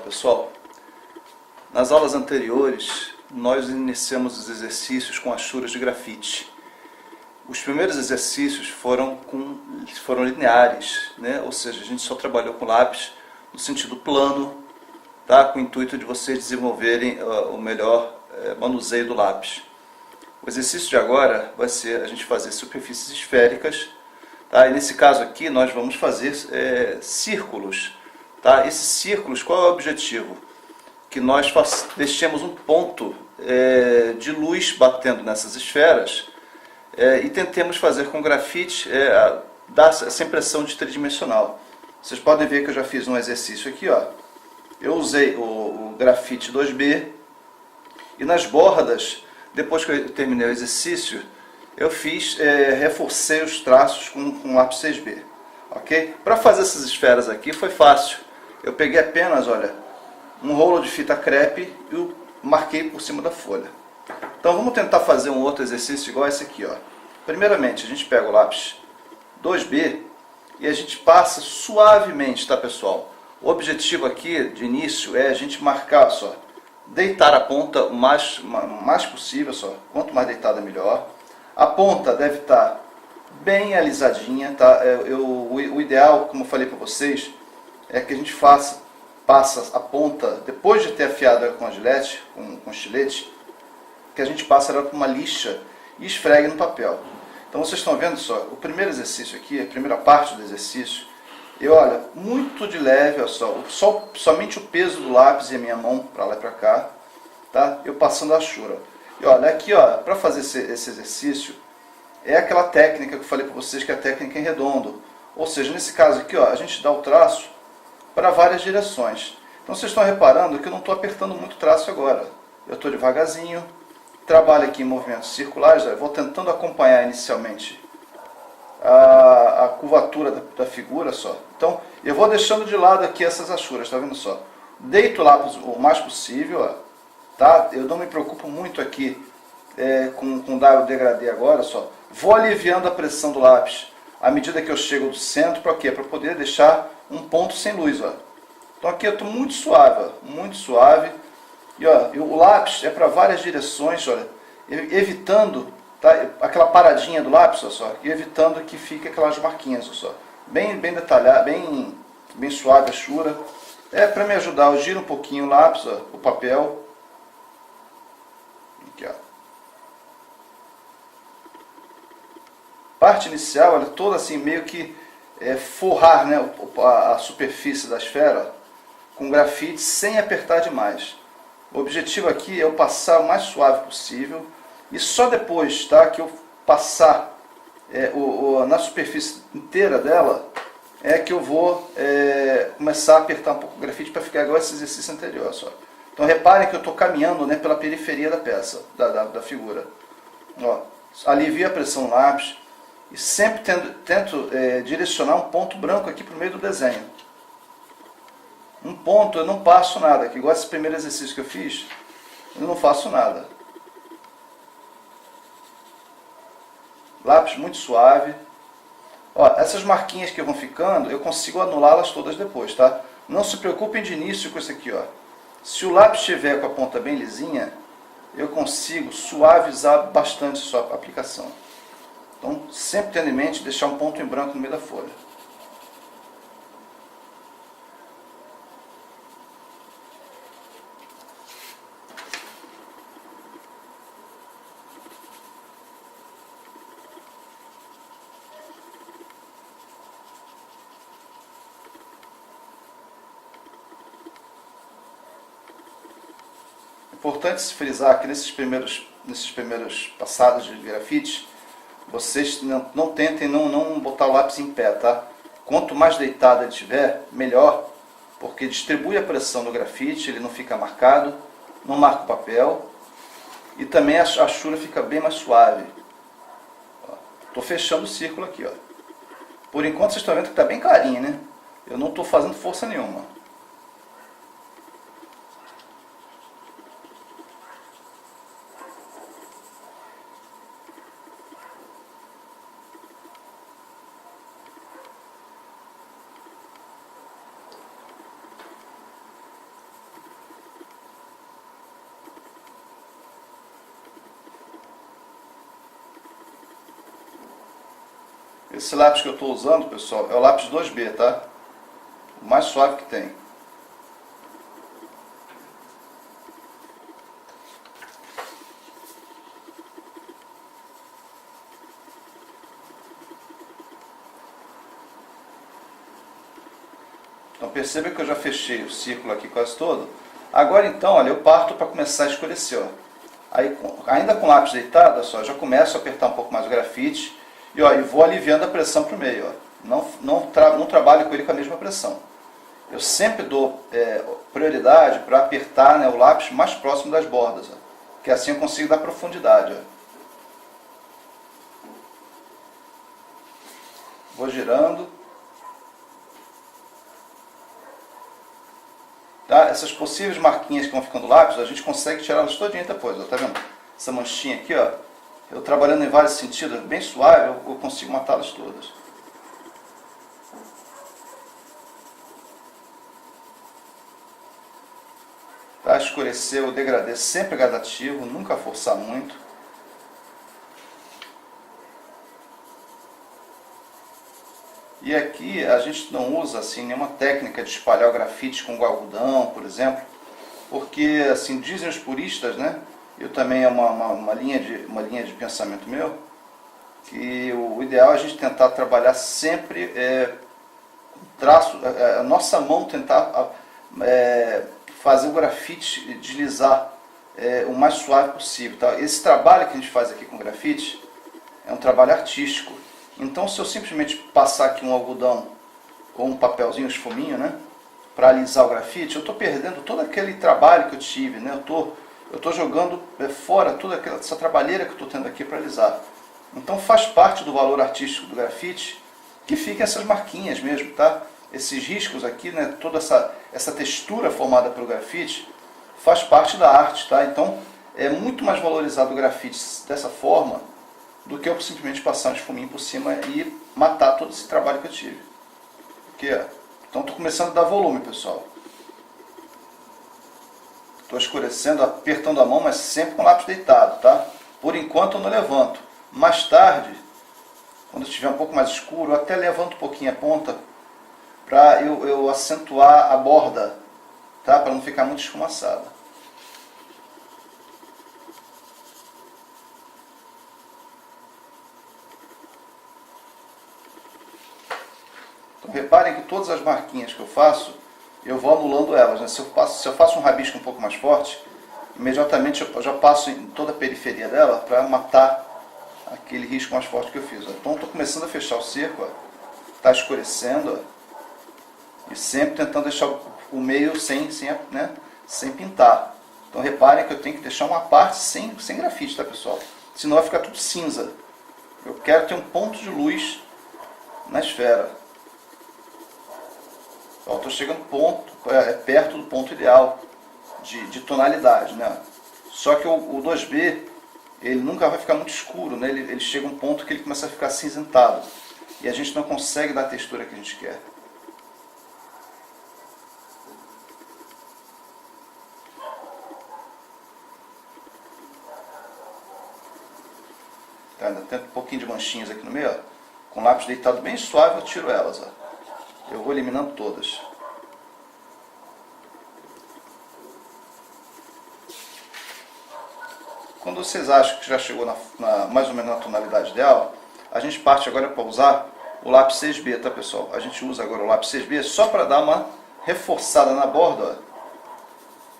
pessoal, nas aulas anteriores nós iniciamos os exercícios com achuras de grafite. Os primeiros exercícios foram lineares, né? Ou seja, a gente só trabalhou com lápis no sentido plano, tá? Com o intuito de vocês desenvolverem o melhor manuseio do lápis. O exercício de agora vai ser a gente fazer superfícies esféricas, tá? E nesse caso aqui nós vamos fazer círculos. Tá? Esses círculos, qual é o objetivo? Que nós deixemos um ponto de luz batendo nessas esferas e tentemos fazer com grafite dar essa impressão de tridimensional. Vocês podem ver que eu já fiz um exercício aqui, ó. Eu usei o grafite 2B e nas bordas, depois que eu terminei o exercício, eu reforcei os traços com lápis 6B. Ok? Para fazer essas esferas aqui foi fácil. Eu peguei apenas, olha, um rolo de fita crepe e o marquei por cima da folha. Então vamos tentar fazer um outro exercício igual esse aqui, ó. Primeiramente a gente pega o lápis 2B e a gente passa suavemente, tá pessoal? O objetivo aqui de início é a gente marcar, só, deitar a ponta o mais possível, só. Quanto mais deitada melhor. A ponta deve estar bem alisadinha, tá? O ideal, como eu falei para vocês, é que a gente passa a ponta, depois de ter afiado ela com a gilete, com estilete, que a gente passa ela com uma lixa e esfregue no papel. Então vocês estão vendo só, o primeiro exercício aqui, a primeira parte do exercício, olha, muito de leve, ó, somente o peso do lápis e a minha mão para lá e para cá, tá? Eu passando a achura. E olha, aqui, ó, para fazer esse exercício, é aquela técnica que eu falei para vocês, que é a técnica em redondo. Ou seja, nesse caso aqui, ó, a gente dá o traço para várias direções. Então vocês estão reparando que eu não estou apertando muito o traço agora. Eu estou devagarzinho, trabalho aqui em movimentos circulares, eu vou tentando acompanhar inicialmente a curvatura da figura só. Então eu vou deixando de lado aqui essas achuras, tá vendo só? Deito o lápis o mais possível, ó, tá? Eu não me preocupo muito aqui com dar o degradê agora, só. Vou aliviando a pressão do lápis à medida que eu chego do centro, para quê? Para poder deixar um ponto sem luz, ó. Então aqui eu estou muito suave, ó, muito suave. E ó, o lápis é para várias direções, olha, evitando, tá, aquela paradinha do lápis, ó, só, e evitando que fique aquelas marquinhas, ó, só. Bem detalhado, bem suave a achura. Para me ajudar, eu giro um pouquinho o lápis, ó, o papel. Aqui, ó. Parte inicial, ela é toda assim, meio que forrar, né, a superfície da esfera com grafite sem apertar demais. O objetivo aqui é eu passar o mais suave possível e só depois, tá, que eu passar na superfície inteira dela é que eu vou começar a apertar um pouco o grafite para ficar igual esse exercício anterior. Só. Então reparem que eu estou caminhando, né, pela periferia da peça, da figura. Ó, alivio a pressão no lápis e sempre tento direcionar um ponto branco aqui para o meio do desenho. Um ponto eu não passo nada, aqui, igual esse primeiro exercício que eu fiz, eu não faço nada. Lápis muito suave. Ó, essas marquinhas que vão ficando, eu consigo anulá-las todas depois, tá? Não se preocupem de início com isso aqui, ó. Se o lápis estiver com a ponta bem lisinha, eu consigo suavizar bastante a sua aplicação. Então, sempre tendo em mente deixar um ponto em branco no meio da folha. Importante se frisar que nesses primeiros passados de grafite, vocês não tentem não botar o lápis em pé, tá? Quanto mais deitado ele estiver, melhor, porque distribui a pressão do grafite, ele não fica marcado, não marca o papel e também a achura fica bem mais suave. Estou fechando o círculo aqui, ó. Por enquanto vocês estão vendo que está bem clarinho, né? Eu não estou fazendo força nenhuma. Esse lápis que eu estou usando, pessoal, é o lápis 2B, tá? O mais suave que tem. Então perceba que eu já fechei o círculo aqui quase todo. Agora então, olha, eu parto para começar a escurecer. Ó. Aí, ainda com o lápis deitado, olha só, já começo a apertar um pouco mais o grafite e, ó, e vou aliviando a pressão para o meio. Ó. Não trabalho com ele com a mesma pressão. Eu sempre dou prioridade para apertar, né, o lápis mais próximo das bordas, ó, que assim eu consigo dar profundidade. Ó. Vou girando. Tá? Essas possíveis marquinhas que vão ficando no lápis, a gente consegue tirá-las todinha depois. Ó. Tá vendo? Essa manchinha aqui, ó, eu trabalhando em vários sentidos, bem suave, eu consigo matá-las todas. Tá? Escurecer o degradê sempre gradativo, nunca forçar muito. E aqui a gente não usa assim nenhuma técnica de espalhar o grafite com algodão, por exemplo, porque assim dizem os puristas, né? Eu também é uma linha de pensamento meu, que o ideal é a gente tentar trabalhar sempre traço, a nossa mão tentar fazer o grafite deslizar o mais suave possível. Tá? Esse trabalho que a gente faz aqui com grafite é um trabalho artístico. Então, se eu simplesmente passar aqui um algodão ou um papelzinho, um esfuminho, né, para alisar o grafite, eu estou perdendo todo aquele trabalho que eu tive, né? Eu estou jogando fora toda essa trabalheira que eu estou tendo aqui para alisar. Então, faz parte do valor artístico do grafite que fiquem essas marquinhas mesmo, tá? Esses riscos aqui, né, toda essa textura formada pelo grafite, faz parte da arte, tá? Então, é muito mais valorizado o grafite dessa forma do que eu simplesmente passar um esfuminho por cima e matar todo esse trabalho que eu tive. Aqui, ó. Então estou começando a dar volume, pessoal. Estou escurecendo, apertando a mão, mas sempre com o lápis deitado, tá? Por enquanto eu não levanto. Mais tarde, quando estiver um pouco mais escuro, eu até levanto um pouquinho a ponta para eu acentuar a borda, tá? Para não ficar muito esfumaçada. Reparem que todas as marquinhas que eu faço, eu vou anulando elas. Né? Se eu faço um rabisco um pouco mais forte, imediatamente eu já passo em toda a periferia dela para matar aquele risco mais forte que eu fiz. Ó. Então estou começando a fechar o cerco, está escurecendo, ó, e sempre tentando deixar o meio sem pintar. Então reparem que eu tenho que deixar uma parte sem grafite, tá, pessoal? Senão vai ficar tudo cinza. Eu quero ter um ponto de luz na esfera. Estou chegando perto do ponto ideal de tonalidade, né? Só que o 2B ele nunca vai ficar muito escuro, né? Ele chega a um ponto que ele começa a ficar acinzentado e a gente não consegue dar a textura que a gente quer. Tá, ainda tem um pouquinho de manchinhas aqui no meio, ó. Com o lápis deitado bem suave eu tiro elas, ó. Eu vou eliminando todas. Quando vocês acham que já chegou mais ou menos na tonalidade ideal, a gente parte agora para usar o lápis 6B, tá, pessoal? A gente usa agora o lápis 6B só para dar uma reforçada na borda, ó.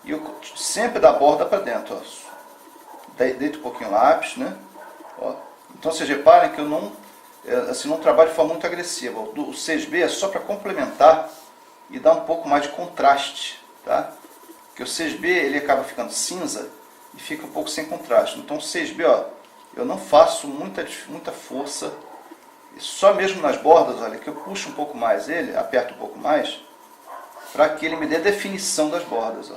E eu sempre da borda para dentro, ó. Deito um pouquinho o lápis, né? Ó. Então vocês reparem que eu não trabalho de forma muito agressiva. O 6B é só para complementar e dar um pouco mais de contraste, tá? Porque o 6B ele acaba ficando cinza e fica um pouco sem contraste. Então o 6B, ó, eu não faço muita força, só mesmo nas bordas, olha, que eu puxo um pouco mais ele, aperto um pouco mais, para que ele me dê definição das bordas, ó.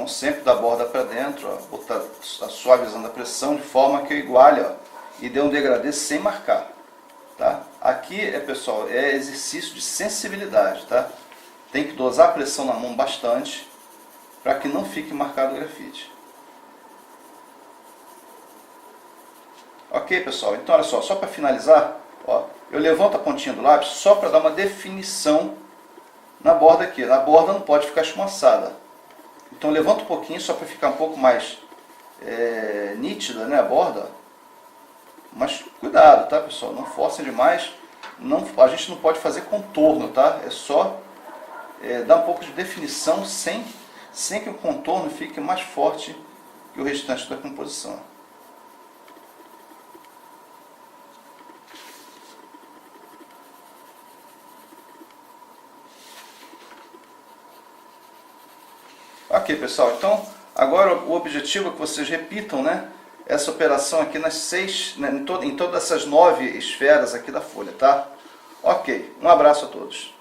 Então sempre da borda para dentro, ó, botar, suavizando a pressão de forma que eu iguale, ó, e dê um degradê sem marcar. Tá? Aqui, pessoal, é exercício de sensibilidade. Tá? Tem que dosar a pressão na mão bastante para que não fique marcado o grafite. Ok, pessoal? Então, olha só para finalizar, ó, eu levanto a pontinha do lápis só para dar uma definição na borda aqui. A borda não pode ficar esfumaçada. Então, eu levanto um pouquinho só para ficar um pouco mais nítida, né, a borda. Mas cuidado, tá, pessoal? Não forcem demais. A gente não pode fazer contorno, tá? É só dar um pouco de definição sem que o contorno fique mais forte que o restante da composição. Ok, pessoal, então agora o objetivo é que vocês repitam, né, essa operação aqui nas 6, né, em todas essas 9 esferas aqui da folha, tá? Ok, um abraço a todos.